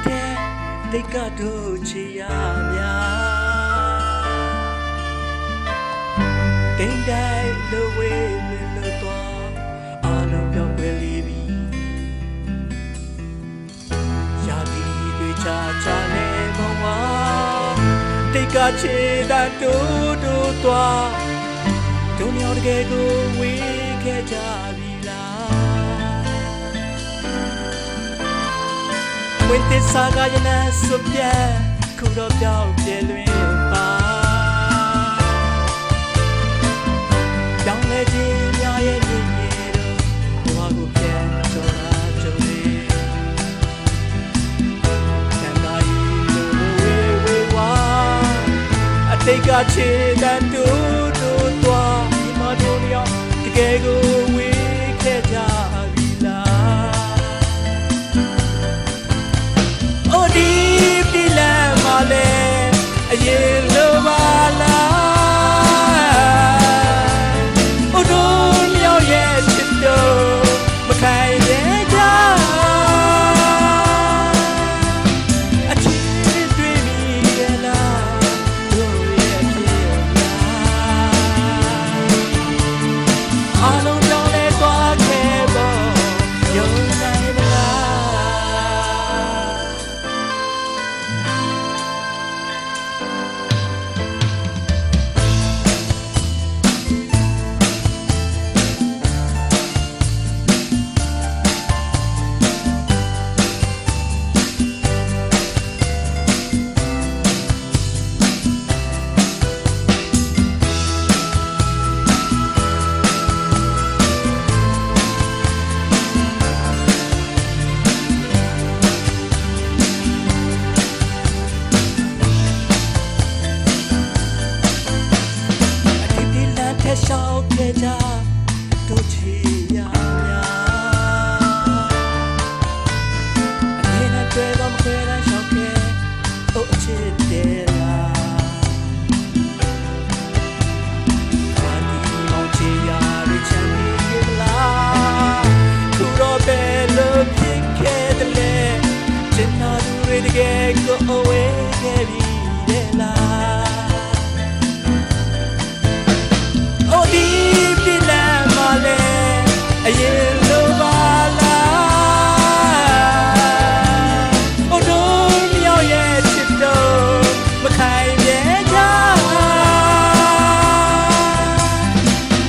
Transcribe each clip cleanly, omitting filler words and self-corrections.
တဲ့တိတ်ကတို့ချီရများတိမ်တိုင်းလိုဝေးလွင်လို့သွားအားလုံးပြောင်းလဲလေးပြီရာသီတွေချာချာနေဘဝတိတ်ကချေတဲ့တို့သွားတို့မြောက်တကယ်ကိုဝေးခဲ့ကြပြီဝိသစ္စာကရနေစွပြဲခုတော့ပြောင်းပြလွင်ပါပြောင်းလဲခြင်းများရဲ့ညင်ညင်တို့ဘဝကိုပြန်ကြော်လာကြလေတန်တာရီလိုဝေဝါအတိတ်ကချေတန်တို့သွားဒီမတို့လျောက်တကယ်ကိုဝေးခဲ့ကြပြီဒီပြည်လမ်းမှာလဲအရင်လိုပါလားဘုဒ္ဓမြောက်ရဲ့ချစ်တော်မခိုင်ရဲ့ကြအချစ်တွေ့မိရဲ့လားတို့ရဲ့ဖြစ်လားအားလုံးကြောင့်လဲသွားခဲ့ပေါ်ယုံနိုင်မလားရှောက်ခဲ့ကြတို့ချီရများအနေနဲ့တွေ့တော့မခွဲတမ်းရှောက်ခဲ့အို့အချစ်တယ်လားအာဒီမောင်ချီရရချမ်းမြေရလားခုတော့ပဲလို့ဖြစ်ခဲ့တယ်လေကျင်နာသူတွေတကယ်ကိုအဝေးခဲ့ပြီတဲ့လားဒီပြည်လမ်းမှာလဲအရင်လိုပါလားဘုဒ္ဓမြောက်ရဲ့ချစ်တော်မခိုင်မြဲကြ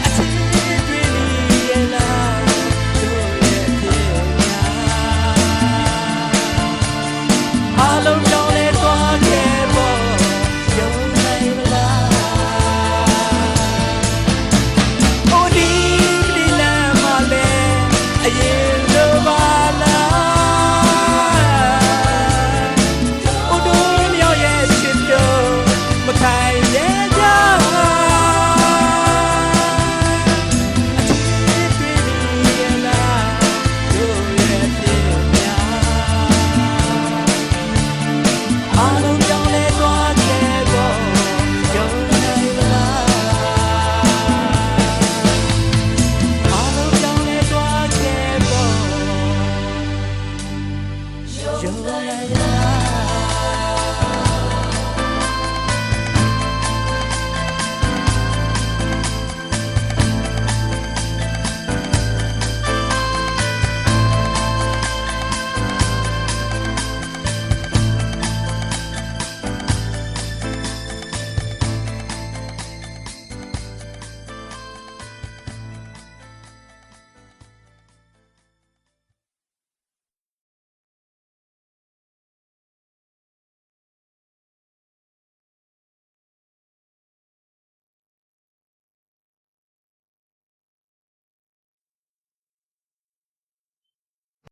အချစ်တွေ့မိရဲ့လားတို့ရဲ့ဖြစ်လားအားလုံးကြောင့်လဲသွားခဲ့ပေါ်ယုံနိုင်မလားအရင်လိုပါလားဘုဒ္ဓမြောက်ရဲ့ချစ်တော်မခိုင်ရဲ့ကြအချစ်တွေ့မိရဲ့လားတို့ရဲ့ဖြစ်များအားလုံးကြောင့်လဲသွားခဲ့ပေါ်ယုံနိုင်မလားYo